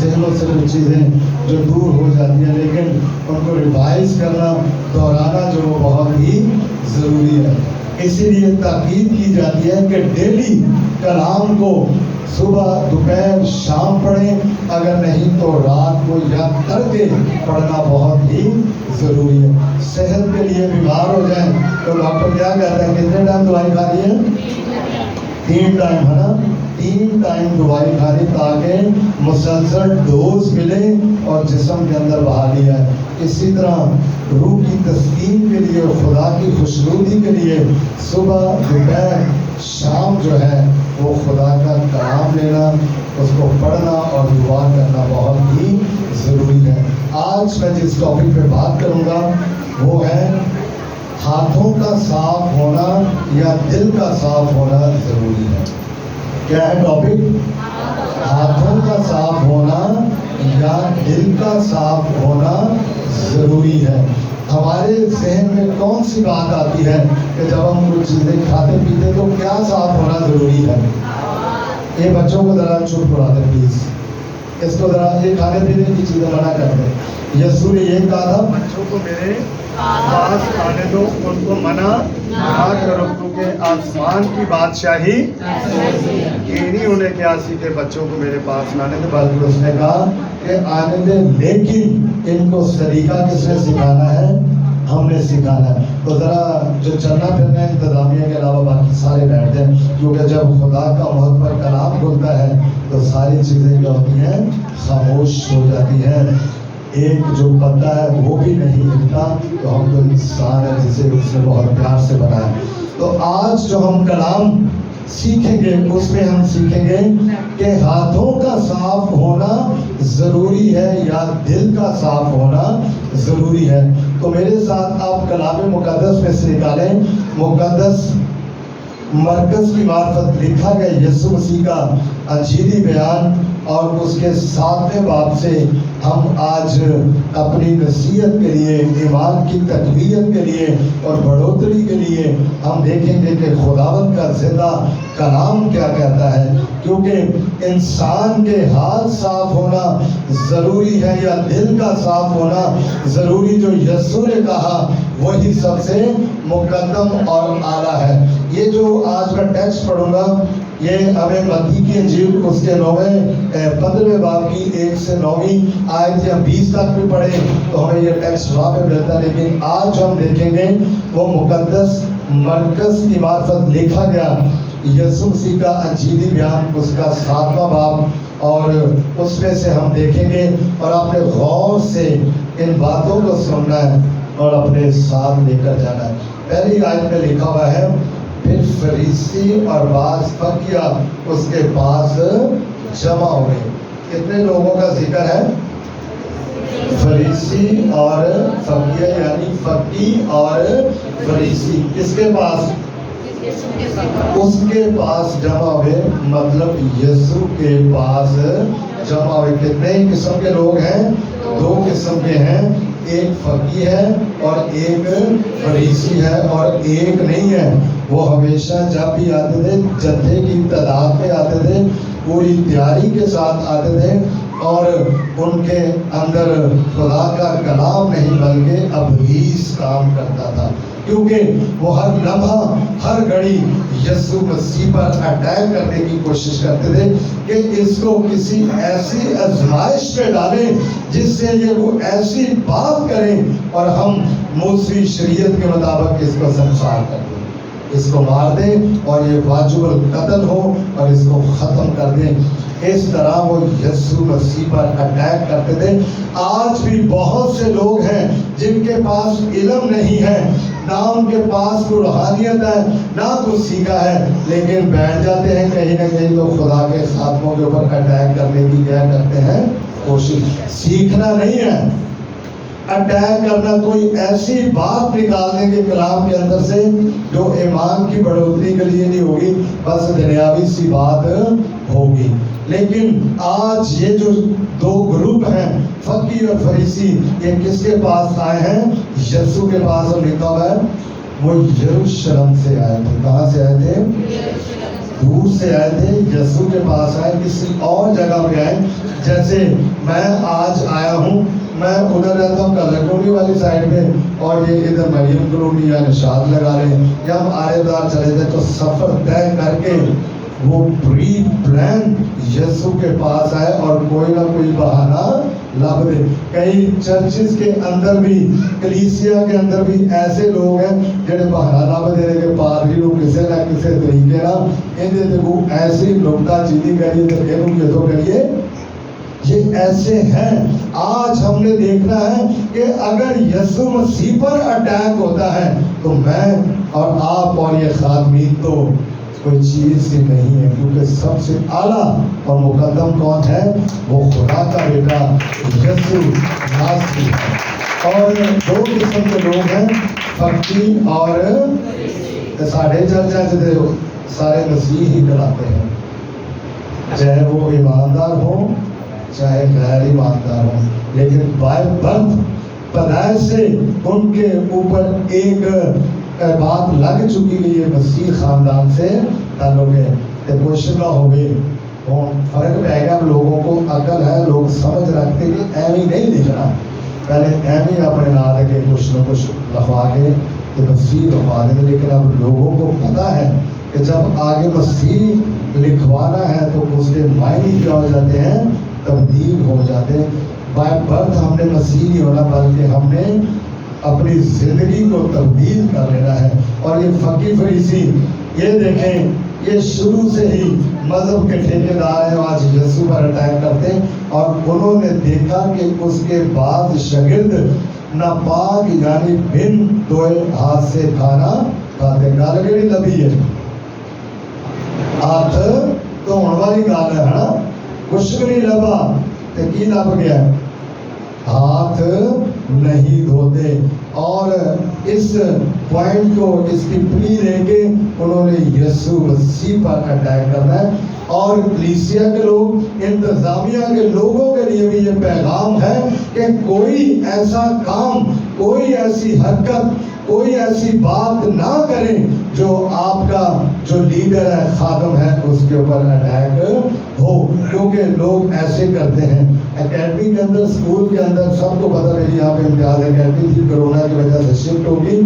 ذہنوں سے وہ چیزیں جو دور ہو جاتی ہیں، لیکن ان کو ریوائز کرنا، دہرانا جو وہ بہت ہی ضروری ہے۔ اسی لیے تاکید کی جاتی ہے کہ ڈیلی کلام کو صبح دوپہر شام پڑھیں، اگر نہیں تو رات کو یاد کر کے پڑھنا بہت ہی ضروری ہے۔ صحت کے لیے بیمار ہو جائیں تو ڈاکٹر کیا کہتا ہے، کتنے ٹائم دوائی کھانی ہے؟ 3 ٹائم، ہے نا؟ 3 ٹائم دوائی کھانی تاکہ مسلسل ڈوز ملے اور جسم کے اندر بحالی آئے۔ اسی طرح روح کی تسکین کے لیے اور خدا کی خوشنودی کے لیے صبح دوپہر شام جو ہے وہ خدا کا کلام لینا، اس کو پڑھنا اور دعا کرنا بہت ہی ضروری ہے۔ آج میں جس ٹاپک پہ بات کروں گا وہ ہے ہاتھوں کا صاف ہونا یا دل کا صاف ہونا ضروری ہے۔ کیا ہے ٹاپک؟ ہاتھوں کا صاف ہونا یا دل کا صاف ہونا ضروری ہے۔ ہمارے ذہن میں کون سی بات آتی ہے کہ جب ہم کچھ چیزیں کھاتے پیتے تو کیا صاف ہونا ضروری ہے؟ یہ بچوں کو ذرا چپ کرا دیں پلیز، اس کو ذرا یہ کھانے پینے کی چیزیں منع کر دیں۔ یسوع نے یہ کہا تھا بچوں کو میرے پاس آنے دو، ان کو منع نہ کرو، کیونکہ آسمان کی بادشاہی یہ نہیں انہیں کیا سیکھے بچوں کو میرے پاس نہ آنے دے، بلکہ اس نے کہا کہ آنے دے، لیکن ان کو طریقہ کس نے سکھانا ہے؟ ہم نے سکھانا ہے۔ تو ذرا جو چلنا پھرنا انتظامیہ کے علاوہ باقی سارے بیٹھ جائیں، کیونکہ جب خدا کا مہد پر کلام کھلتا ہے تو ساری چیزیں کیا ہوتی ہیں؟ خاموش ہو جاتی ہیں۔ ایک جو بندہ ہے وہ بھی نہیں ہلتا، تو ہم تو انسان ہے جسے اس نے بہت پیار سے بنایا۔ تو آج جو ہم کلام سیکھیں گے اس میں ہم سیکھیں گے کہ ہاتھوں کا صاف ہونا ضروری ہے یا دل کا صاف ہونا ضروری ہے۔ تو میرے ساتھ آپ کلام مقدس میں سے نکالیں، مقدس مرکز کی معرفت لکھا گیا یسوع مسیح کا انجیلی بیان، اور اس کے 7ویں باب سے ہم آج اپنی نصیحت کے لیے، ایمان کی تقویت کے لیے اور بڑھوتری کے لیے ہم دیکھیں گے کہ خداوند کا زندہ کلام کیا کہتا ہے، کیونکہ انسان کے ہاتھ صاف ہونا ضروری ہے یا دل کا صاف ہونا ضروری، جو یسوع نے کہا وہی سب سے مقدم اور اعلیٰ ہے۔ یہ جو آج میں ٹیکسٹ پڑھوں گا یہ ہمیں متی کی انجیل اس کے 15ویں باب کی 1 سے 9ویں آیت یا 20 تک بھی پڑھیں تو ہمیں یہ ٹیکسٹ وہاں پہ ملتا ہے، لیکن آج جو ہم دیکھیں گے وہ مقدس مرکز کی معرفت لکھا گیا یسوع مسیح کا انجیلی بیان، اس کا 7واں باب، اور اس میں سے ہم دیکھیں گے اور اپنے غور سے ان باتوں کو سننا ہے اور اپنے ساتھ لے کر جانا ہے۔ پہلی آیت میں لکھا ہوا ہے، پھر فریسی اور بعض فقیہ اس کے پاس جمع ہوئے۔ کتنے لوگوں کا ذکر ہے؟ فریسی اور فقیہ، یعنی فقی اور فریسی کس کے پاس؟ اس کے پاس جمع ہوئے، مطلب یسوع کے پاس جمع ہوئے۔ کتنے قسم کے لوگ ہیں؟ 2 قسم کے ہیں، ایک فقی ہے اور ایک فریسی ہے، اور ایک نہیں ہے۔ وہ ہمیشہ جب بھی آتے تھے جتھے کی تعداد میں آتے تھے، پوری تیاری کے ساتھ آتے تھے، اور ان کے اندر خدا کا کلام نہیں بلکہ ابلیس کام کرتا تھا، کیونکہ وہ ہر لمحہ ہر گھڑی یسوع مسیح پر اٹیک کرنے کی کوشش کرتے تھے کہ اس کو کسی ایسی آزمائش میں ڈالیں جس سے یہ وہ ایسی بات کریں اور ہم موسوی شریعت کے مطابق اس کو سنسار کر دیں، اس کو مار دیں اور یہ واجب القتل ہو اور اس کو ختم کر دیں۔ اس طرح وہ یسوع مسیح پر اٹیک کرتے تھے۔ آج بھی بہت سے لوگ ہیں جن کے پاس علم نہیں ہے، نہ ان کے پاس کوئی روحانیت ہے، نہ کچھ سیکھا ہے، لیکن بیٹھ جاتے ہیں کہیں نہ کہیں تو خدا کے خاتموں کے اوپر اٹیک کرنے کی کیا کرتے ہیں؟ کوشش۔ سیکھنا نہیں ہے، اٹیک کرنا، کوئی ایسی بات نکال دیں گے کلام کے اندر سے جو ایمان کی بڑھوتری کے لیے نہیں ہوگی، بس دنیاوی سی بات ہوگی۔ لیکن آج یہ جو 2 گروپ ہیں، فقی اور فریسی، یہ کس کے پاس آئے ہیں؟ یسوع کے پاس، اور لکھا ہوا ہے وہ یروشلم سے آئے تھے۔ کہاں سے آئے تھے؟ دور سے آئے تھے، یسوع کے پاس آئے، کسی اور جگہ پہ آئے. جیسے میں آج آیا ہوں، میں ادھر رہتا ہوں کلر کلونی والی سائڈ پہ، اور یہ ادھر مریم کلونی یا نشاد لگا لیں، یا ہم آرے دار چلے تھے، تو سفر طے کر کے وہ پری پلان یسوع کے پاس آئے اور کوئی نہ کوئی بہانہ لب دے. کئی چرچز کے اندر بھی، کلیسیا کے اندر بھی ایسے لوگ ہیں جڑے بہانہ لب دے رہے کہ پادری کو کسی نہ کسی طریقے نہ اندے تے کو ایسی نکتہ چینی کریے تو یہ تو کریے. یہ ایسے ہیں. آج ہم نے دیکھنا ہے کہ اگر یسوع مسیح پر اٹیک ہوتا ہے تو میں اور آپ اور یہ خادمین تو کوئی چیز ہی نہیں ہے، کیونکہ سب سے اعلیٰ اور مقدم کون ہے؟ وہ خدا کا بیٹا یسوع ناصری ہے. اور دو قسم کے لوگ ہیں، فقی اور ساڑھے چرچا سارے مسیح ہی کراتے ہیں، چاہے وہ ایماندار ہوں چاہے غیر ایماندار ہوں، لیکن بائی برتھ پیدائش سے ان کے اوپر ایک بات لگ چکی ہے، یہ مسیح خاندان سے تعلق ہے. کوشش نہ ہوگی فرق پہ گیا. لوگوں کو عقل ہے، لوگ سمجھ رکھتے کہ ایویں نہیں لکھنا، پہلے ایویں اپنے نام کے کچھ نہ کچھ لکھوا کے مسیح لکھوا دیتے. لیکن اب لوگوں کو پتا ہے کہ جب آگے مسیح لکھوانا ہے تو اس کے معنی کیا ہو جاتے ہیں؟ تبدیل ہو جاتے ہیں. بائی برتھ ہم نے مسیح نہیں ہونا، بلکہ ہم نے اپنی زندگی کو تبدیل کر لینا ہے. اور یہ فقی فریسی، یہ دیکھیں، یہ شروع سے ہی مذہب کے ٹھیکیدار ہیں، آج یسوع پر اٹیک کرتے ہیں. اور انہوں نے دیکھا کہ اس کے بعد شاگرد ناپاک یعنی بن دھوئے ہاتھ سے کھانا کھاتے. گل کہڑی لبھی ہے؟ ہاتھ دھونے والی گل ہے نا. کچھ بھی نہیں لبا تو کی لب گیا؟ ہاتھ نہیں دھوتے. اور اس پوائنٹ کو، اس کی پلی لے کے انہوں نے یسوع مسیح پر اٹیک کرنا ہے. اور کلیسیا کے لوگ، انتظامیہ کے لوگوں کے لیے بھی یہ پیغام ہے کہ کوئی ایسا کام، کوئی ایسی حرکت، کوئی ایسی بات نہ کریں جو آپ کا جو لیڈر ہے، خادم ہے، اس کے اوپر اٹیک ہو. کیونکہ لوگ ایسے کرتے ہیں. اکیڈمی کے اندر، اسکول کے اندر، سب کو پتہ میری یہاں پہ امتیاز اکیڈمی تھی، کرونا کی وجہ سے شفٹ ہوگی.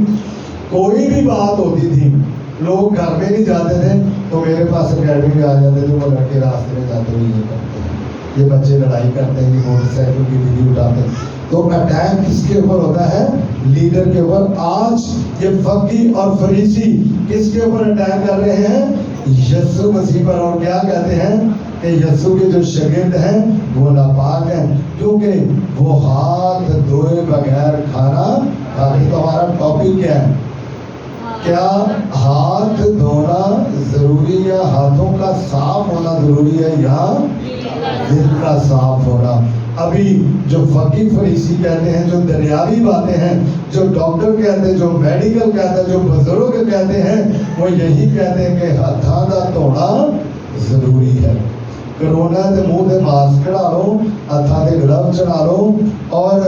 کوئی بھی بات ہوتی تھی، لوگ گھر میں نہیں جاتے تھے تو میرے پاس اکیڈمی میں آ جاتے تھے. وہ لڑکے راستے میں جاتے ہوئے یہ کرتے ہیں، یہ بچے لڑائی کرتے ہیں، یہ موٹر سائیکل کی ویڈیو اٹھاتے ہیں. تو اٹیک کس کے اوپر ہوتا ہے؟ لیڈر کے اوپر. آج یہ فقی اور فریسی کس کے اوپر اٹیک کر رہے ہیں؟ یسوع مسیح پر. اور کیا کہتے ہیں کہ یسوع کے جو شاگرد ہیں وہ ناپاک ہیں کیونکہ وہ ہاتھ دھوئے بغیر کھانا کھاتے. تو ہمارا ٹاپک کیا ہے؟ کیا ہاتھ دھونا ضروری ہے؟ ہاتھوں کا صاف ہونا ضروری ہے یا دل کا صاف ہونا؟ ابھی جو فقی فریسی کہتے ہیں، جو دنیاوی باتیں ہیں، جو ڈاکٹر کہتے ہیں، جو میڈیکل کہتے ہیں، جو بزرگ کہتے ہیں، وہ یہی کہتے ہیں کہ ہاتھاں دا دھونا ضروری ہے. کرونا دے منہ دے ماسک چڑھا لو، ہاتھاں دے گلو چڑھا لو. اور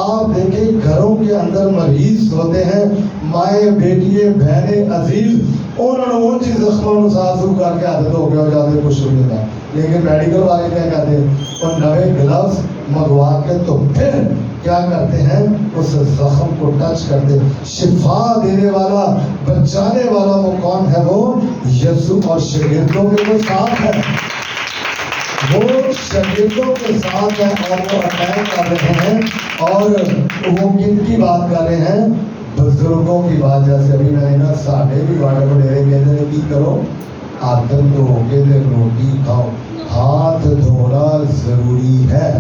آپ دیکھیں گھروں کے اندر مریض ہوتے ہیں، مائیں، بیٹیے، بہنیں، عزیز، انہوں نے ان چیز زخموں صاف کر کے عادت ہو گیا ہو جاتے کچھ نہیں تھا. لیکن میڈیکل والے کیا کہتے ہیں؟ اور نئے گلوز منگوا کے تو پھر کیا کرتے ہیں؟ اس زخم کو ٹچ کرتے. شفا دینے والا، بچانے والا وہ کون ہے؟ وہ یسوع. اور شاگردوں کے وہ ساتھ ہے، وہ شاگردوں کے ساتھ ہیں اور وہ اٹیک کر رہے ہیں. اور وہ کن کی بات کر رہے ہیں؟ بزرگوں کی بات. جیسے ابھی میں نے نا ساڈے بھی بڑے وڈیرے کہتے ہیں کی کرو؟ ہاتھ دھو کے روٹی کھاؤ. ہاتھ دھونا ضروری ہے.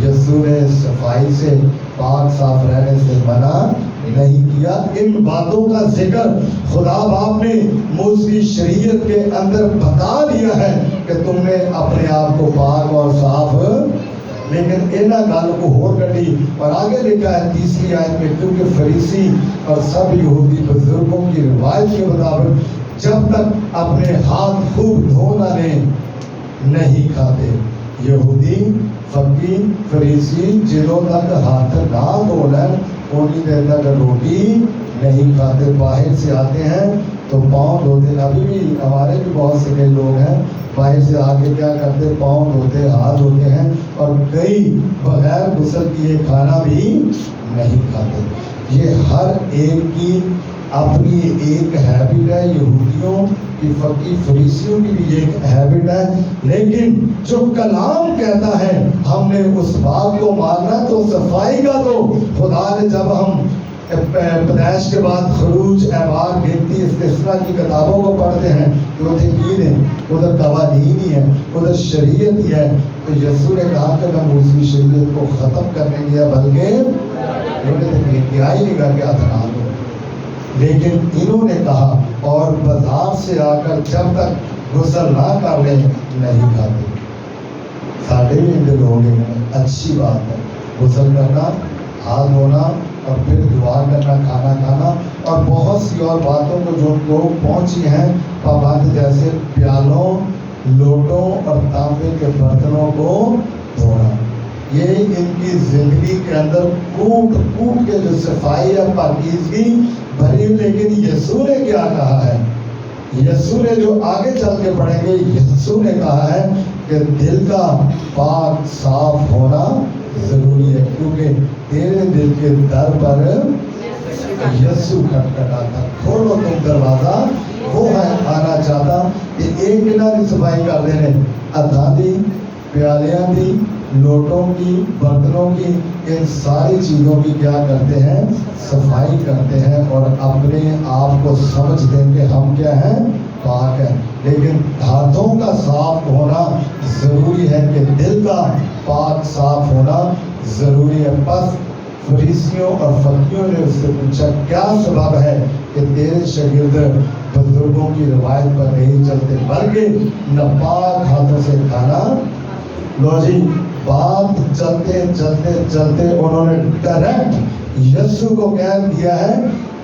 یسوع نے صفائی سے، پاک صاف رہنے سے منع نہیں کیا. ان باتوں کا ذکر خدا باپ نے موسیقی شریعت کے اندر بتا دیا ہے کہ تم نے اپنے آپ کو پاک اور صاف. لیکن انہاں گل کو ہور کٹی اور آگے لکھا ہے 30ویں آیت میں، کیونکہ فریسی اور سب یہودی بزرگوں کی روایت کے مطابق جب تک اپنے ہاتھ خوب دھو نہ لیں نہیں کھاتے. یہودی، فقی، فریسی جنہوں تک ہاتھ نہ دھو لیں انہی دیر تک روٹی نہیں کھاتے. باہر سے آتے ہیں تو پاؤں دھوتے. ابھی بھی ہمارے بھی بہت سے کئی لوگ ہیں باہر سے آ کے کیا کرتے, پاؤں دھوتے, ہاتھ دھوتے ہیں, اور کئی بغیر غسل کیے کھانا بھی نہیں کھاتے. یہ ہر ایک کی اپنی ایک ہیبٹ ہے. یہودیوں کی, فقی فریسیوں کی بھی ایک ہیبٹ ہے, لیکن جو کلام کہتا ہے ہم نے اس بات کو ماننا. تو صفائی کا تو خدا نے جب ہم پیدائش کے بعد خروج, احبار, گنتی, استثنا کی کتابوں کو پڑھتے ہیں کہ وہ دین ہے, ادھر قوانین ہی ہے, ادھر شریعت ہی ہے, تو یسوع نے کہا کہ میں موسمی شریعت کو ختم کرنے گیا, بلکہ انہوں نے انتہائی نہیں کہا کہ اتنا دو. لیکن انہوں نے کہا اور بازار سے آ کر جب تک غسل نہ کر لیں نہیں کھاتے. ساڑھے بھی اندر ہو گئے, اچھی بات ہے غسل کرنا, ہاتھ دھونا, اور پھر دعا کرنا, کھانا کھانا, اور بہت سی اور باتوں کو جو لوگ پہنچی ہیں پابند, جیسے پیالوں, لوٹوں اور تانبے کے برتنوں کو دھونا. یہ ان کی زندگی کے اندر کوٹ کوٹ کے جو صفائی ہے, پاکیزگی بھری. لیکن یسوع نے کیا کہا ہے, یسوع نے جو آگے چل کے پڑھیں گے, یسوع نے کہا ہے کہ دل کا پاک صاف ہونا ضروری ہے, کیونکہ تیرے دل کے در پر یسوع کھٹکھٹاتا. کھولو تم دروازہ, وہ ہے آنا چاہتا. کہ ایک دن کی صفائی کر دینے, ہاتھاں دی, پیالیاں دی, لوٹوں کی, برتنوں کی, ان ساری چیزوں کی کیا کرتے ہیں, صفائی کرتے ہیں, اور اپنے آپ کو سمجھ دیں کہ ہم کیا ہیں, پاک ہیں. لیکن ہاتھوں کا صاف ہونا ضروری ہے, کہ دل کا پاک صاف ہونا ضروری ہے. بس فریسیوں اور فقیوں نے اس سے پوچھا کیا سبب ہے کہ تیرے شاگرد بزرگوں کی روایت پر نہیں چلتے, بلکہ ناپاک ہاتھوں سے کھانا. لو جی, بات چلتے چلتے چلتے انہوں نے ڈائریکٹ یسوع کو کہہ دیا ہے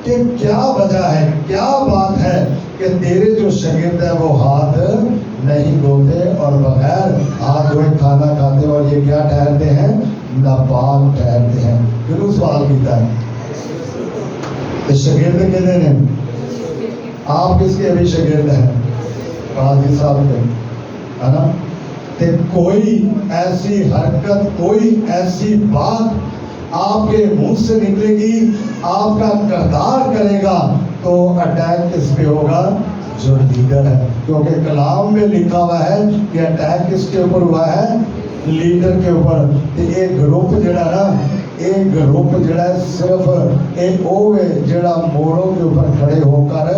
کہ کیا وجہ ہے, کیا بات ہے کہ تیرے جو شاگرد ہیں وہ ہاتھ نہیں دھوتے اور بغیر ہاتھ دھوئے کھانا کھاتے, اور یہ کیا ٹھہرتے ہیں, ناپاک ٹھہرتے ہیں. کیوں سوال کیتا ہے, شاگرد کتنے ہیں, آپ کس کے ابھی شاگرد ہیں, قاضی صاحب کے, ہے نا. کہ کوئی ایسی حرکت, کوئی ایسی بات آپ کے منہ سے نکلے گی, آپ کا کردار کرے گا, تو اٹیک کس پہ ہوگا, جو لیڈر ہے. کیونکہ کلام میں لکھا ہوا ہے کہ اٹیک کس کے اوپر ہوا ہے, لیڈر کے اوپر. ایک گروپ جڑا نا, ایک گروپ جڑا ہے صرف ایک اوے جڑا موڑوں کے اوپر کھڑے ہو کر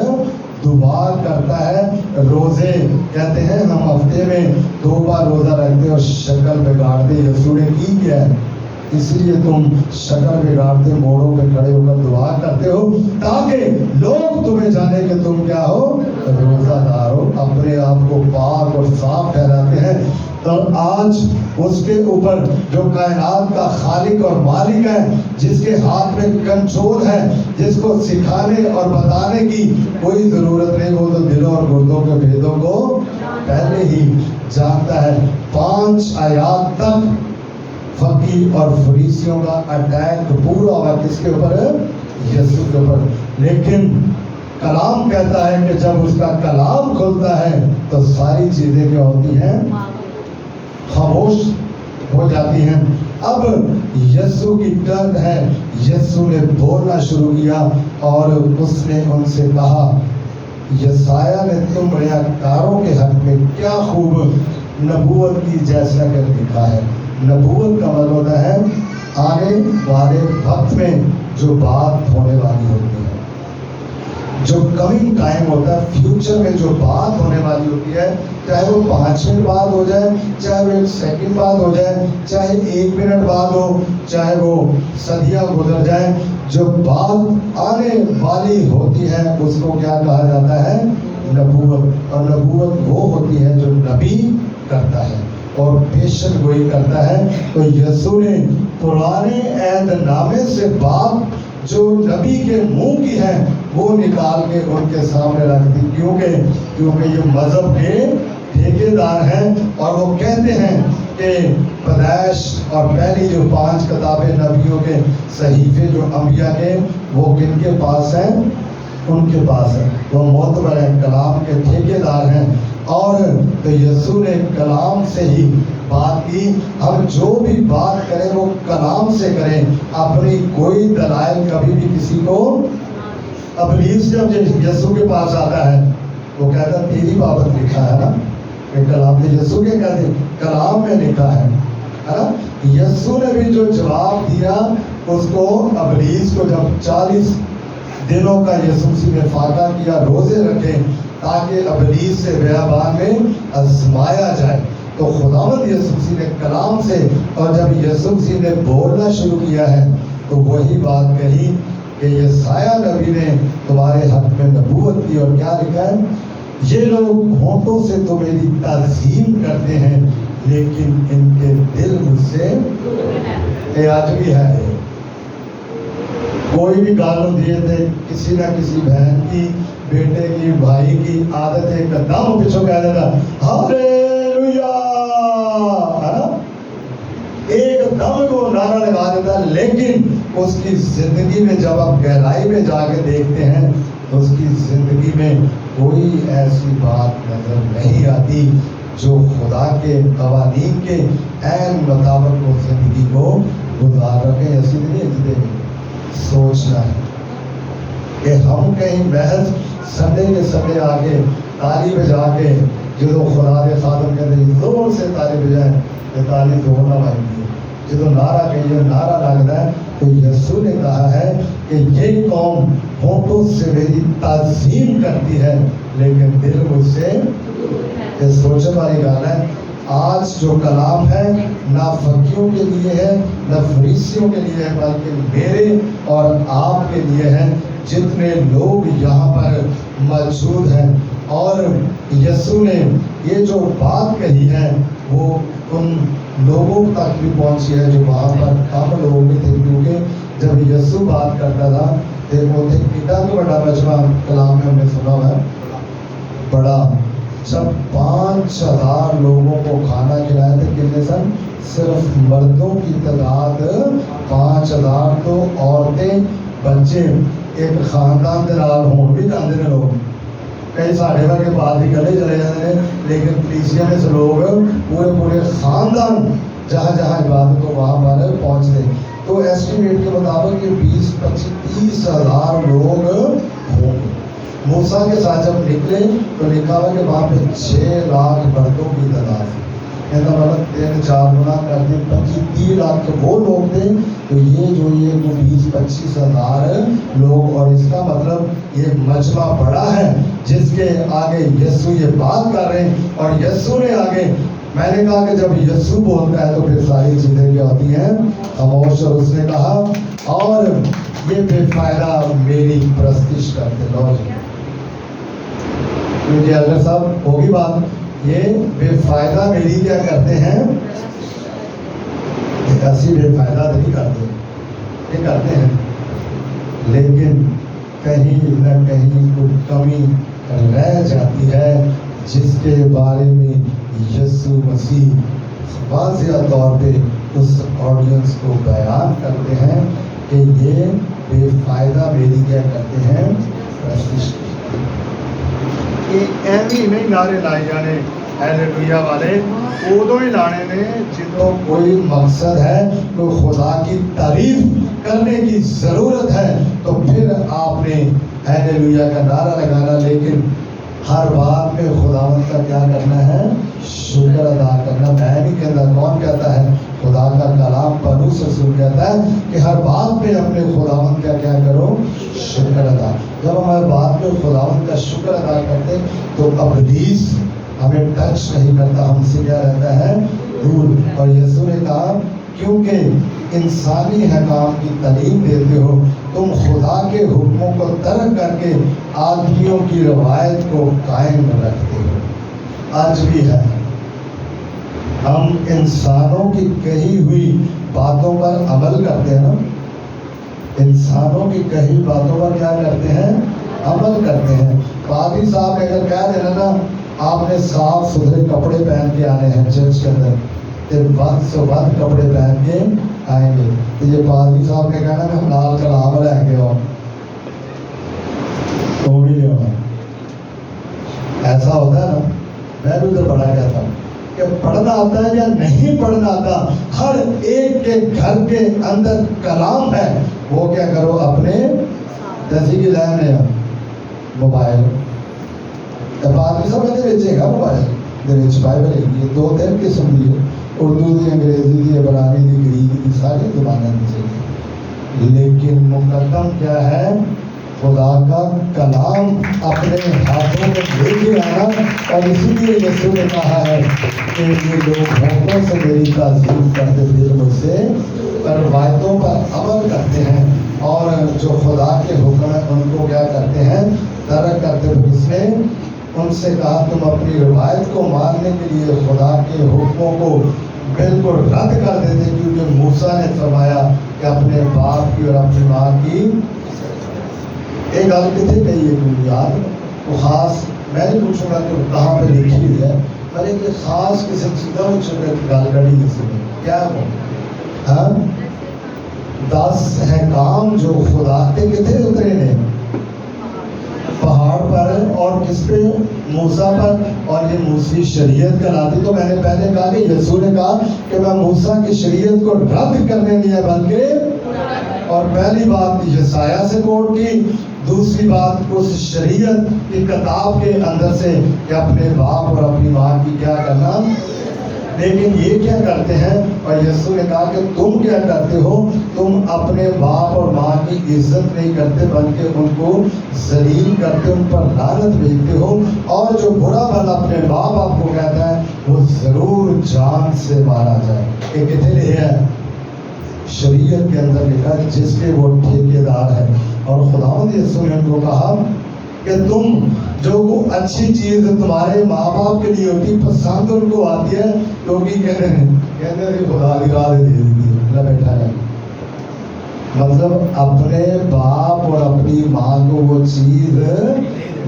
دعا کرتا ہے. روزے کہتے ہیں ہم ہفتے میں 2 بار روزہ رکھتے ہیں اور شکل بگاڑتے. یسوع نے کی کیا ہے, اس لیے تم شکل بگاڑتے موڑوں پہ کھڑے ہو کر دعا کرتے ہو, تاکہ لوگ تمہیں جانے کہ تم کیا ہو, روزہ دار ہو. اپنے آپ کو پاک اور صاف ٹھہراتے ہیں. اور آج اس کے اوپر جو کائنات کا خالق اور مالک ہے, جس کے ہاتھ میں کنٹرول ہے, جس کو سکھانے اور بتانے کی کوئی ضرورت نہیں, وہ تو دلوں اور گردوں کے بھیدوں کو پہلے ہی جانتا ہے. 5 آیات تک فقی اور فریسیوں کا اٹیک پورا ہوا کس کے اوپر, یسوع کے اوپر. لیکن کلام کہتا ہے کہ جب اس کا کلام کھلتا ہے تو ساری چیزیں کیا ہوتی ہیں, خاموش ہو جاتی ہیں. اب یسوع کی ٹرن ہے, یسوع نے بولنا شروع کیا اور اس نے ان سے کہا, یسایہ نے تم ریاکاروں کے حق میں کیا خوب نبوت کی جیسا کر لکھا ہے. نبوت کا مطلب ہوتا ہے آنے والے وقت میں جو بات ہونے والی ہوتی ہے, جو کمنگ ٹائم ہوتا ہے, فیوچر میں جو بات ہونے والی ہوتی ہے, چاہے وہ 5 منٹ بعد ہو جائے, چاہے وہ 1 سیکنڈ بعد ہو جائے, چاہے 1 منٹ بعد ہو, چاہے وہ صدیاں گزر جائیں, جو بات آنے والی ہوتی ہے اس کو کیا کہا جاتا ہے, نبوت. اور نبوت وہ ہوتی ہے جو نبی کرتا ہے اور پیشن گوئی کرتا ہے. تو یسوع نے پرانے عہد نامے سے بات جو نبی کے منہ کی ہے وہ نکال کے ان کے سامنے رکھ دی, کیونکہ یہ مذہب کے ٹھیکیدار ہیں, اور وہ کہتے ہیں کہ پیدائش اور پہلی جو 5 کتابیں نبیوں کے صحیفے جو انبیاء کے, وہ کن کے پاس ہیں, ان کے پاس ہے، وہ معتبر ہیں، کلام کے ٹھیکیدار ہیں۔ اور تو یسوع نے کلام سے ہی بات کی۔ ہم جو بھی بات کریں وہ کلام سے کریں، اپنی کوئی دلائل کبھی بھی کسی کو۔ ابلیس جب یسوع کے پاس آتا ہے وہ کہتا تیری بابت لکھا ہے نا کہ کلام میں، یسوع کے کہتے کلام میں لکھا ہے نا۔ یسوع نے بھی جو جواب دیا اس کو ابلیس کو، جب 40 دنوں کا یسوع مسیح نے فاقہ کیا، روزے رکھے تاکہ ابلیس سے بیابان میں آزمایا جائے، تو خداوند یسوع مسیح نے کلام سے، اور جب یسوع مسیح نے بولنا شروع کیا ہے تو وہی بات کہی کہ یسایہ نبی نے تمہارے حق میں نبوت کی، اور کیا لکھا ہے؟ یہ لوگ ہونٹوں سے تو میری تعظیم کرتے ہیں لیکن ان کے دل مجھ سے آج بھی ہے۔ کوئی بھی گالوں دیے تھے، کسی نہ کسی بہن کی، بیٹے کی، بھائی کی عادت ہے قدم پیچھو کہہ دیتا ہالےلویا، ایک دم کو نعرہ لگا دیتا، لیکن اس کی زندگی میں جب آپ گہرائی میں جا کے دیکھتے ہیں تو اس کی زندگی میں کوئی ایسی بات نظر نہیں آتی جو خدا کے قوانین کے عین مطابق وہ زندگی کو گزار رکھے۔ ایسی نہیں سوچنا ہے کہ ہم کہیں محض سنڈے کے سنڈے آگے تالی بجا کے، جدو خدا کے خادم کہتے ہیں زور سے تالی بجائیں کہ تالی زور نہ بجتی، جدو نعرہ کہیے نعرہ لگتا ہے۔ تو یسوع نے کہا ہے کہ یہ قوم ہونٹوں سے میری تعظیم کرتی ہے لیکن دل مجھ سے، یہ سوچنے والی گال ہے۔ آج جو کلام ہے نہ فقیوں کے لیے ہے نہ فریسیوں کے لیے ہے، بلکہ میرے اور آپ کے لیے ہے، جتنے لوگ یہاں پر موجود ہیں۔ اور یسوع نے یہ جو بات کہی ہے وہ ان لوگوں تک بھی پہنچی ہے جو وہاں پر کم لوگ بھی تھے، کیونکہ جب یسوع بات کرتا تھا وہ تھے کتنا تو بڑا مجمع، کلام میں ہم نے سنا ہوا ہے بڑا، جب 5000 لوگوں کو کھانا کھلایا تھے، کتنے سن؟ صرف مردوں کی تعداد 5000، تو عورتیں بچے ایک خاندان کے نال ہون بھی جاتے ہیں لوگ، کئی ساڑھے بھر کے بعد بھی گلے چلے جاتے ہیں، لیکن کلیسیا میں سے لوگ پورے خاندان جہاں جہاں عبادت ہو وہاں پر پہنچتے۔ تو ایسٹیمیٹ کے مطابق یہ 20-25-30 ہزار لوگ ہوں گے۔ موسیٰ کے ساتھ جب نکلے تو لکھا ہوا کہ وہاں پہ 6 لاکھ مردوں کی تعداد ہے، کہنا مطلب 3-4 گنا کر دیں 25-30 لاکھ کے وہ لوگ تھے۔ تو یہ جو 20-25 ہزار لوگ، اور اس کا مطلب یہ مجمع بڑا ہے جس کے آگے یسوع یہ بات کر رہے ہیں۔ اور یسوع نے آگے، میں نے کہا کہ جب یسوع بولتا ہے تو پھر ساری چیزیں کیا ہوتی ہیں؟ خاموش۔ اور اس نے کہا اور یہ بے فائدہ میری پرستش کرتے لو، کیونکہ اللہ صاحب ہوگی بات، یہ بے فائدہ میری کیا کرتے ہیں؟ ایسی بے فائدہ نہیں کرتے، یہ کرتے ہیں، لیکن کہیں نہ کہیں کوئی کمی رہ جاتی ہے جس کے بارے میں یسوع مسیح واضح طور پہ اس آڈینس کو بیان کرتے ہیں کہ یہ بے فائدہ میری کیا کرتے ہیں؟ پرستش۔ یہ ایویں نہیں نعرے لائے جانے ہیلیلویا والے، ادو ہی لانے نے جدو کوئی مقصد ہے، کوئی خدا کی تعریف کرنے کی ضرورت ہے تو پھر آپ نے ہیلیلویا کا نعرہ لگانا، لیکن ہر بات میں خداوند کا کیا کرنا ہے؟ شکر ادا کرنا۔ میں نہیں کہتا، کون کہتا ہے؟ خدا کا کلام پولس رسول کہتا ہے کہ ہر بات میں اپنے خداوند کا کیا کرو؟ شکر ادا۔ جب ہم ہر بات میں خداوند کا شکر ادا کرتے تو ابلیس ہمیں ٹچ نہیں کرتا، ہم سے کیا رہتا ہے؟ دور۔ اور یسوع نے کہا کیونکہ انسانی حکام کی تعلیم دیتے ہو، تم خدا کے حکموں کو ترک کر کے آدمیوں کی روایت کو قائم رکھتے ہو۔ آج بھی ہے، ہم انسانوں کی کہی ہوئی باتوں پر عمل کرتے ہیں نا، انسانوں کی کہی باتوں پر کیا کرتے ہیں؟ عمل کرتے ہیں۔ پادری صاحب نے اگر کہہ دینا نا آپ نے صاف ستھرے کپڑے پہن کے آنے ہیں چرچ کے اندر، پھر وقت سے وقت کپڑے پہن کے آئیں گے، تو یہ پادری صاحب نے کہنا کہ ہم لال کلام لے کے آؤ، تو بھی نہیں ہونا. ایسا ہوتا ہے نا, میں بھی تو بڑا کہتا ہوں کہ پڑھنا آتا ہے یا نہیں پڑھنا آتا, ہر ایک کے گھر کے اندر کلام ہے. وہ کیا کرو اپنے جیسے کہ لائن ہے موبائل پاکستان سب نے بیچے گا موبائل بائبل ہے, دو تین قسم کی ہے, اردو دی, انگریزی دی, عبرانی دی, گریک دی, ساری زبانیں بیچے گی. لیکن مقدم کیا ہے, خدا کا کلام اپنے ہاتھوں میں لے کے آنا. اور اسی لیے یسوع نے کہا ہے کہ یہ لوگ ہونٹوں سے میری تعظیم کرتے دل مجھ سے روایتوں پر عمل کرتے ہیں, اور جو خدا کے حکم ہیں ان کو کیا کرتے ہیں, ترک کرتے ہیں. اس نے ان سے کہا تم اپنی روایت کو ماننے کے لیے خدا کے حکموں کو بالکل رد کر دیتے, کیونکہ موسیٰ نے فرمایا کہ اپنے باپ کی اور اپنی ماں کی ایک گل کتنے کہی ہے کوئی یاد, وہ خاص میں نہیں پوچھوں گا کہ کہاں پہ لکھی ہوئی ہے, پر ایک خاص قسم کی گل کڑی کسی میں کیا ہے ہاں 10 احکام جو خدا کے کتنے اترے نے پہاڑ پر, اور کس پہ, موسیٰ پر. اور یہ موسیٰ شریعت کہلاتی. تو میں نے پہلے کہا کہ یسوع نے کہا کہ میں موسیٰ کی شریعت کو رد کرنے نہیں ہے بلکہ, اور پہلی بات یسایہ سے کوٹ کی, دوسری بات اس شریعت کی کتاب کے اندر سے کہ اپنے باپ اور اپنی ماں کی کیا کرنا. لیکن یہ کیا کرتے ہیں, اور یسوع نے کہا کہ تم کیا کرتے ہو, تم اپنے باپ اور ماں کی عزت نہیں کرتے بلکہ ان کو ذلیل کرتے, ان پر لعنت بھیجتے ہو. اور جو برا بھلا اپنے ماں باپ کو کہتا ہے وہ ضرور جان سے مارا جائے. یہ کتنے لیے ہے, شریعت کے اندر لکھا جس کے وہ ٹھیکیدار ہے. اور خداوند یسوع نے ان کو کہا کہ تم جو اچھی چیز تمہارے ماں باپ کے لیے ہوتی پسند ان کو آتی ہے, کیونکہ کہتے ہیں خدا کی راہ دے دی بیٹھا ہے. مطلب اپنے باپ اور اپنی ماں کو وہ چیز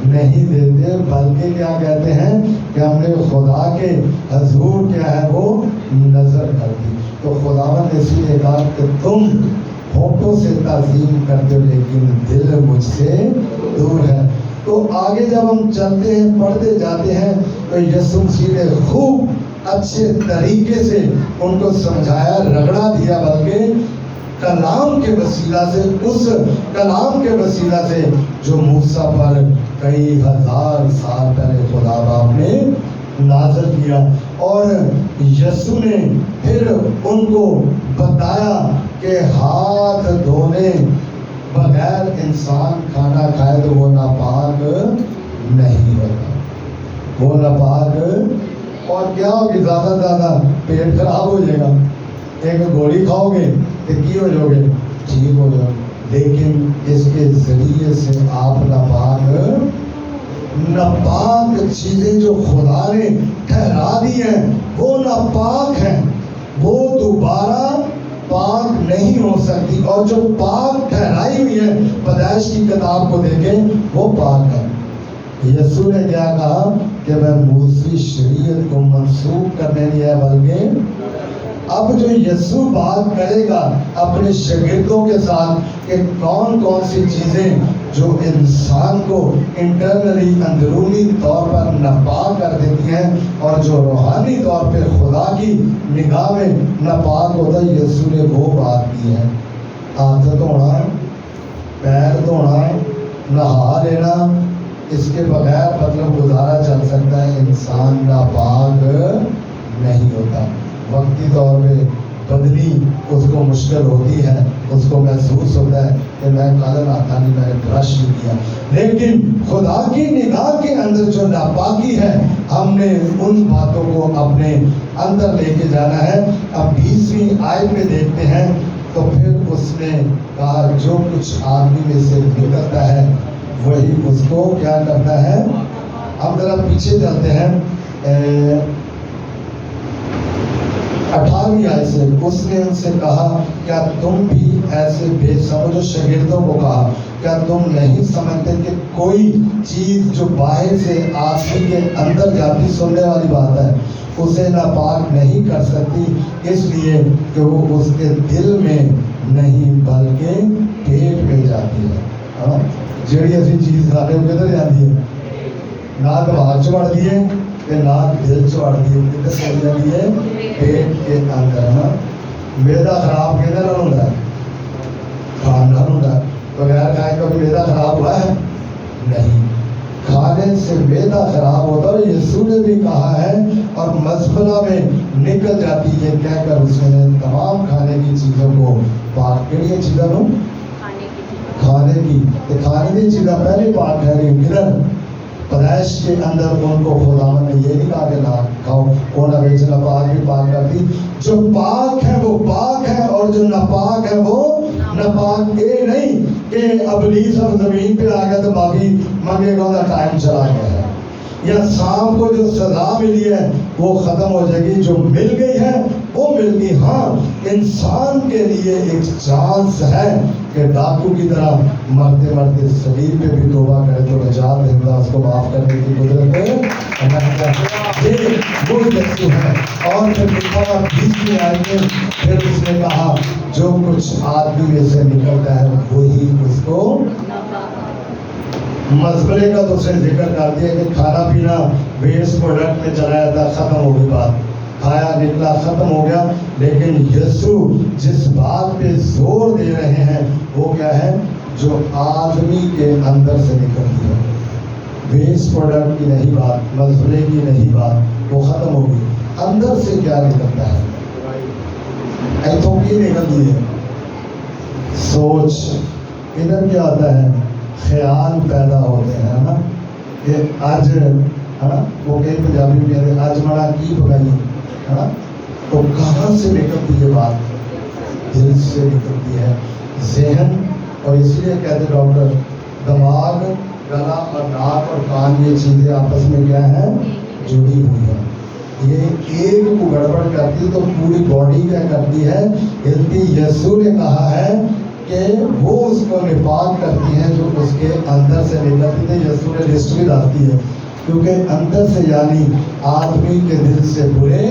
نہیں دیتے, بلکہ کیا کہتے ہیں کہ ہم نے خدا کے حضور کیا ہے وہ نظر کر دی. تو خداوند نے اس لیے کہا کہ تم ہونٹوں سے تعظیم کرتے ہو لیکن دل مجھ سے دور ہے. تو آگے جب ہم چلتے ہیں پڑھتے جاتے ہیں تو یسوع مسیح نے خوب اچھے طریقے سے ان کو سمجھایا, رگڑا دیا, بلکہ کلام کے وسیلہ سے, اس کلام کے وسیلہ سے جو موسیٰ پر کئی ہزار سال پہلے خدا باپ نے نازل کیا. اور یسوع نے پھر ان کو بتایا کہ ہاتھ دھونے بغیر انسان کھانا کھائے تو وہ ناپاک نہیں ہوتا, وہ ناپاک. اور کیا ہوگی, زیادہ زیادہ پیٹ خراب ہو جائے گا, ایک گولی کھاؤ گے تو کی ہو جاؤ گے, ٹھیک ہو جاؤ. لیکن اس کے ذریعے سے آپ ناپاک چیزیں جو خدا نے ٹھہرا دی ہیں وہ ناپاک ہیں, وہ دوبارہ پاک نہیں ہو سکتی. اور جو پاک ٹھہرائی ہوئی ہے پیدائش کی کتاب کو دیکھیں وہ پاک ہے. یسوع نے کیا کہا کہ میں موسیٰ شریعت کو منسوخ کرنے نہیں ہے, بلکہ اب جو یسوع بات کرے گا اپنے شاگردوں کے ساتھ کہ کون کون سی چیزیں جو انسان کو انٹرنلی اندرونی طور پر ناپاک کر دیتی ہیں اور جو روحانی طور پہ خدا کی نگاہ میں ناپاک ہوتا ہے, یسوع نے وہ بات کی ہے. ہاتھ دھونا, پیر دھونا, نہا لینا, اس کے بغیر مطلب گزارا چل سکتا ہے, انسان ناپاک نہیں ہوتا. وقتی طور پہ بدنی اس کو مشکل ہوتی ہے, اس کو محسوس ہوتا ہے کہ میں کل آتا نہیں, میں نے برش نہیں کیا. لیکن خدا کی نگاہ کے اندر جو ناپاکی ہے ہم نے ان باتوں کو اپنے اندر لے کے جانا ہے. اب 20ویں آیت میں دیکھتے ہیں تو پھر اس نے کہا جو کچھ آدمی میں سے نکلتا ہے وہی اس کو کیا کرتا ہے. اب ذرا پیچھے چلتے ہیں 18ویں آیت سے. اس نے ان سے کہا کیا تم بھی ایسے بے سمجھ, شاگردوں کو کہا کیا تم نہیں سمجھتے کہ کوئی چیز جو باہر سے آدمی کے اندر جاتی, سننے والی بات ہے, اسے ناپاک نہیں کر سکتی, اس لیے کہ وہ اس کے دل میں نہیں بلکہ پیٹ میں جاتی ہے. ہاں جیڑی اسی چیز کھانے وہ کدھر جاتی ہے؟ نہ دماغ چ وڑتی ہے نہ دل چ وڑتی ہے، کدھر چلی جاتی ہے؟ پیٹ کے اندر. نا میدا خراب کہنے نال ہوتا ہے؟ کھان نال ہوتا ہے. بغیر کھائے کبھی میدا خراب ہوا ہے؟ نہیں. کھانے سے میدا خراب ہوتا ہے. یسوع نے بھی کہا ہے اور مزبلہ میں نکل جاتی ہے کہہ کر اس نے تمام کھانے کی چیزوں کو پاک. کہڑی چیزوں کو؟ کھانے کی. کھانے کی چیزیں پہلے پاک ٹھہری. کدھر؟ پیدائش کے اندر ان کو خداوند نے یہ نہیں کہا کہ نہ کھاؤ، وہ نہ بیچنا پاک بھی پاک کرتی. جو پاک ہے وہ پاک ہے اور جو ناپاک ہے وہ ناپاک. یہ نہیں کہ ابلیس اب زمین پہ آ گیا تو معافی مانگے گا، ٹائم چلا گیا ہے، یا شام کو جو سزا ملی ہے وہ ختم ہو جائے گی. جو مل گئی ہے وہ مل گئی. ہاں انسان کے لیے ایک چانس ہے کہ ڈاکو کی طرح مرتے مرتے صلیب پہ بھی توبہ کرے تو نجات دے، اس کو معاف کرنے کی قدرت ہے. یہ وہ یسوع ہے. اور پھر لکھا ہوا 20ویں آیت میں پھر اس نے کہا جو کچھ آدمی میں سے نکلتا ہے وہی اس کو. مزبلے کا تو اس نے ذکر کر دیا کہ کھانا پینا ویسٹ پروڈکٹ میں چلا جاتا، ختم ہو گئی بات، کھایا نکلا ختم ہو گیا. لیکن یسوع جس بات پہ زور دے رہے ہیں وہ کیا ہے؟ جو آدمی کے اندر سے نکلتی ہے. ویسٹ پروڈکٹ کی نہیں بات، مزبلے کی نہیں بات، وہ ختم ہو گئی. اندر سے کیا نکلتا ہے؟ ایتھوں کی نکلتی ہے سوچ. ادھر کیا آتا ہے؟ خیال پیدا ہوتے ہیں نا کہ آج ہے نا، وہ کئی پنجابی میں کہتے ہیں آج مڑا کی پکائی ہے نا. تو کہاں سے نکلتی ہے بات؟ دل سے نکلتی ہے. ذہن، اور اس لیے کہتے ڈاکٹر دماغ، گلا اور ناک اور کان یہ چیزیں آپس میں کیا ہے؟ جڑی ہوئی ہیں. یہ ایک کو گڑبڑ کرتی تو پوری باڈی کیا کرتی ہے؟ ہلتی. یسوع نے کہا ہے کہ وہ اس کو نپاک کرتی ہیں جو اس کے اندر سے نکلتی تھی. یسوع نے لسٹ بھی ڈالتی ہے کیونکہ اندر سے یعنی آدمی کے دل سے برے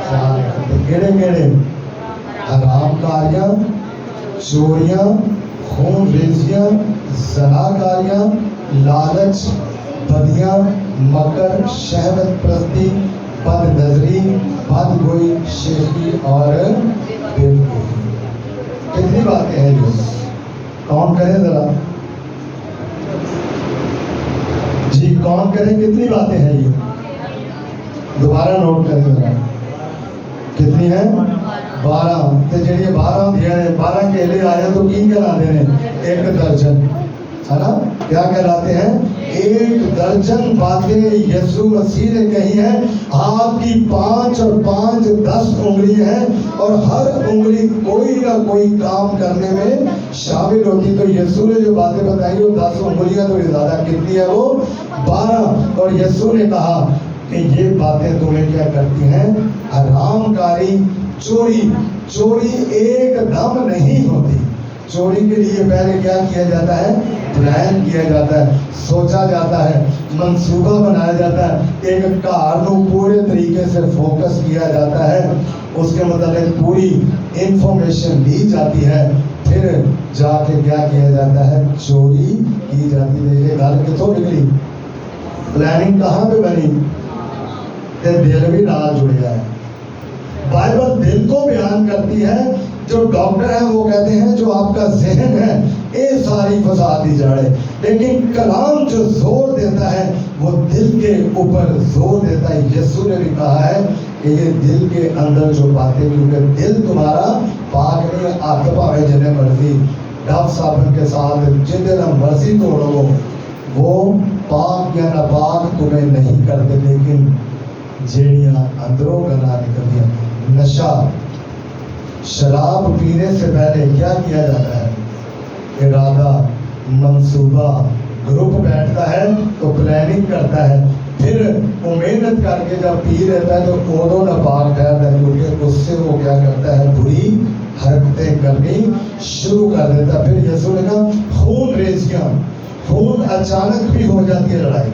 خیال کرتے. کیڑے کیڑے؟ حرام کاریاں، چوریاں، خون ریزیاں، زنا کاریاں، لالچ، بدیاں، مکر، شہوت پرستی، بد نظری، بد گوئی، شیخی اور بے وقوفی. کتنی باتیں ہیں جو کون کرے ذرا جی، کون کرے؟ کتنی باتیں ہیں یہ؟ دوبارہ نوٹ کریں ذرا. کتنی ہیں؟ 12. تو جڑی 12 دیا نے 12 کیلے آیا تو کی کہلاتے ہیں؟ 1 درجن ہے نا. کیا کہلاتے ہیں؟ 1 درجن باتیں یسوع مسیح نے کہی ہیں. آپ کی 5 اور 5 10 انگلیاں ہیں اور ہر انگلی کوئی نہ کوئی کام کرنے میں شامل ہوتی. تو یسوع نے جو باتیں بتائی وہ 10 انگلیاں تو زیادہ کتنی ہے؟ وہ 12. اور یسوع نے کہا کہ یہ باتیں تمہیں کیا کرتی ہیں؟ حرام کاری، چوری. چوری ایک دم نہیں ہوتی. چوری کے لیے پہلے کیا کیا جاتا ہے؟ پلان کیا جاتا ہے، سوچا جاتا ہے، منصوبہ بنایا جاتا ہے. ایک کار کو پورے طریقے سے فوکس کیا جاتا ہے، اس کے متعلق پوری انفارمیشن لی جاتی ہے، پھر جا کے کیا کیا جاتا ہے؟ چوری کی جاتی ہے. یہ گھر کتوں نکلی؟ پلاننگ کہاں پہ بنی؟ دل بھی نال جڑیا ہے. بائبل دل کو بیان کرتی ہے. جو ڈاکٹر ہیں وہ کہتے ہیں جو آپ کا ذہن ہے یہ ساری فسادی جڑ ہے، لیکن کلام جو زور دیتا ہے وہ دل کے اوپر زور دیتا ہے. یسوع نے بھی کہا ہے کہ یہ دل کے اندر جو باتیں، کیونکہ دل تمہارا پاک نہیں. ہاتھ پاوے جنہیں مرضی ڈب صابن کے ساتھ جتنا مرضی توڑو، وہ پاک یا ناپاک تمہیں نہیں کرتے. لیکن جیڑیاں اندروں گلا نکلدیاں. نشہ، شراب پینے سے پہلے کیا کیا جاتا ہے؟ ارادہ، منصوبہ. گروپ بیٹھتا ہے تو پلاننگ کرتا ہے، پھر وہ محنت کر کے جب پی لیتا ہے تو اودوں ناپاک ٹھہرتا ہے، کیونکہ اس سے وہ کیا کرتا ہے؟ بری حرکتیں کرنی شروع کر دیتا ہے. پھر یسوع نے کہا خون ریزیاں. خون اچانک بھی ہو جاتی ہے لڑائی.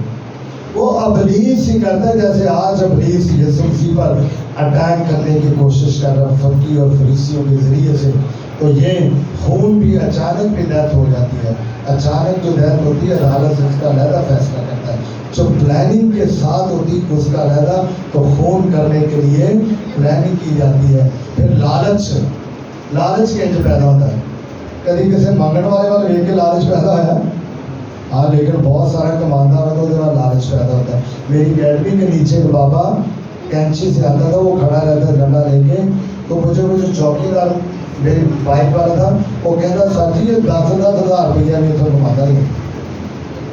وہ ابلیس ہی کرتا ہے، جیسے آج ابلیس یسوع مسیح پر اٹیک کرنے کی کوشش کر رہا فقی اور فریسیوں کے ذریعے سے. تو یہ خون بھی اچانک بھی ڈیتھ ہو جاتی ہے. اچانک جو ڈیتھ ہوتی ہے عدالت اس کا علیحدہ فیصلہ کرتا ہے. جو پلاننگ کے ساتھ ہوتی اس کا علیحدہ. تو خون کرنے کے لیے پلاننگ کی جاتی ہے. پھر لالچ کے پیدا ہوتا ہے. کبھی کسی منگن والے ایک کے لالچ پیدا ہوا. ہاں لیکن بہت سارا کماندہ ہے تو لالچ پیدا ہوتا ہے. میری اکیڈمی کے نیچے ایک بابا کینچی سے آتا تھا, وہ کھڑا رہتا ڈنڈا لے کے. تو مجھے وہ جو چوکیدار میری بائک والا تھا وہ کہتا سر جی یہ 10,000 روپیہ نہیں تو کماتا نہیں.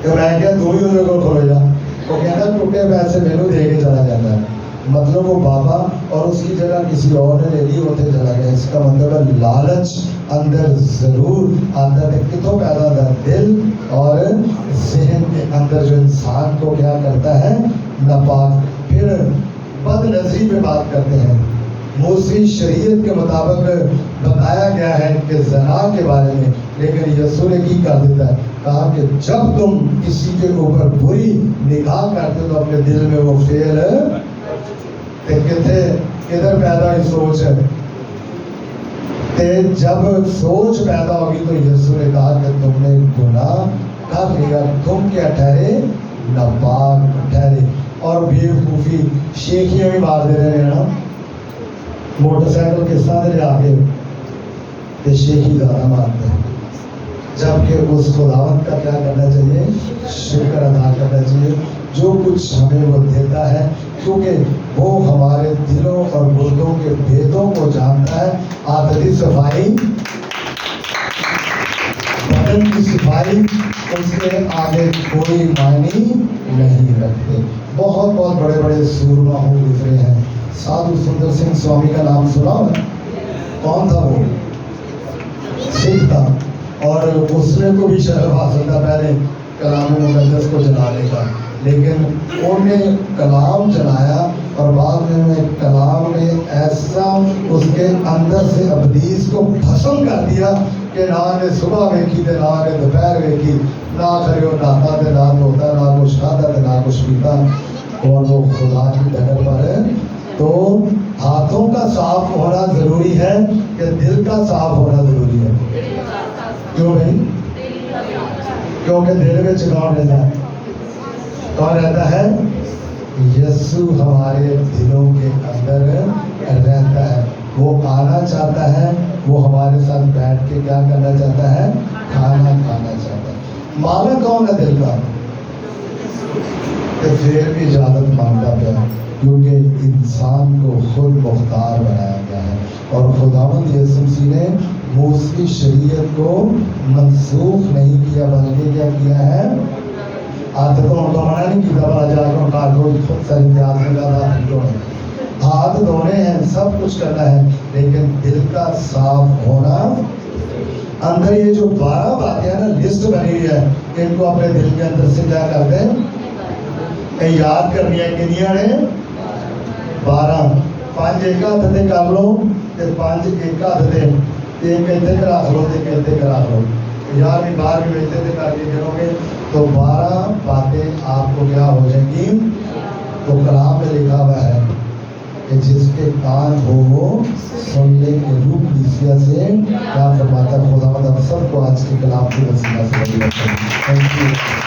تو میں کیا 2 ہی ہونے کو کھولے جا. وہ کہتا ٹوٹے پیسے میرے دے کے چلا جاتا ہے. مطلب وہ بابا اور اس کی جگہ کسی اور نے لے لی ہوتے چلا گیا. اس کا مطلب ہے لالچ اندر ضرور آتا ہے. کتوں پیدا ہوتا ہے؟ دل اور ذہن کے اندر جو انسان کو کیا کرتا ہے؟ ناپاک. پھر بد نظری پہ بات کرتے ہیں. موسیقی شریعت کے مطابق بتایا گیا ہے کہ زنا کے بارے میں, لیکن یسوع نے کی کر دیتا ہے, کہا کہ جب تم کسی کے اوپر بری نگاہ کرتے تو اپنے دل میں وہ فعل کدھر پیدا ہوئی سوچ ہے. جب سوچ پیدا ہوگی تو یسوع نے کہا کہ تم نے گناہ کر لیا, تم کیا ٹھہرے؟ ناپاک ٹھہرے. اور بیوقوفی شیخیاں بھی مار دے رہے ہیں نا, موٹر سائیکل کے ساتھ لے آ کے شیخی زیادہ مارتے ہیں, جبکہ اس خداوند کا کیا کرنا چاہیے؟ شکر ادا کرنا چاہیے جو کچھ ہمیں وہ دیتا ہے, کیونکہ وہ ہمارے دلوں اور گردوں کے بھیدوں کو جانتا ہے. عادتی صفائی, بدن کی صفائی اس کے آگے کوئی معنی نہیں رکھتے. بہت بڑے بڑے سورما ہو گزرے ہیں. سادھو سندر سنگھ سوامی کا نام سنا ہو؟ کون تھا وہ؟ سکھ تھا, اور اس نے کو بھی شرف حاصل تھا پہلے کلام مقدس کو جلانے کا, لیکن انہوں نے کلام جلایا اور بعد میں کلام نے ایسا اس کے اندر سے ابلیس کو بھسم کر دیا کہ نہ نے صبح ویکھی تے نہ نے دوپہر ویکھی, نہ کھریو نہاتا تے نہ دھوتا, نہ کچھ کھاتا تے نہ کچھ پیتا, اور وہ خدا کی ڈگر پر ہے. تو ہاتھوں کا صاف ہونا ضروری ہے کہ دل کا صاف ہونا ضروری ہے؟ کیوں بھائی؟ کیونکہ دل میں کون رہتا ہے؟ کون رہتا ہے؟ یسوع ہمارے دلوں کے اندر رہتا ہے. وہ آنا چاہتا ہے, وہ ہمارے ساتھ بیٹھ کے کیا کرنا چاہتا ہے؟ کھانا کھانا چاہتا ہے. مالک کون ہے دل کا؟ کہ پھر بھی اجازت مانگتا پیا, کیونکہ انسان کو خود مختار بنایا گیا ہے. اور خداوند یسوع مسیح نے موسیقی شریعت کو منسوخ نہیں کیا, بلکہ کیا کیا ہے؟ عادتوں کو منع نہیں کیا, بڑا جا کر کاٹو خود سر امتیاز میں زیادہ ہاتھ دھونے ہیں, سب کچھ کرنا ہے, لیکن دل کا صاف ہونا اندر. یہ جو 12 باتیں ہیں نا, لسٹ بنی ہوئی ہے, ان کو اپنے دل کے اندر سے کیا کر دیں؟ یاد کرنی ہے. کنیاں نے 12, 5 ایک ہاتھ سے کر لو, 5 ایک ہاتھ سے, ایک اتنے کرا لو, ایک اتنے کرا لو, 11ویں 12ویں اتنے کر کے کرو گے تو 12 باتیں آپ کو کیا ہو جائیں گی. تو کلام میں لکھا ہوا ہے کہ جس کے کان ہو وہ سن لے کے روح کلیسیا سے کیا فرماتا ہے. خدا مدد سب کو آج کے کلام کی وسیلہ سے. Thank you.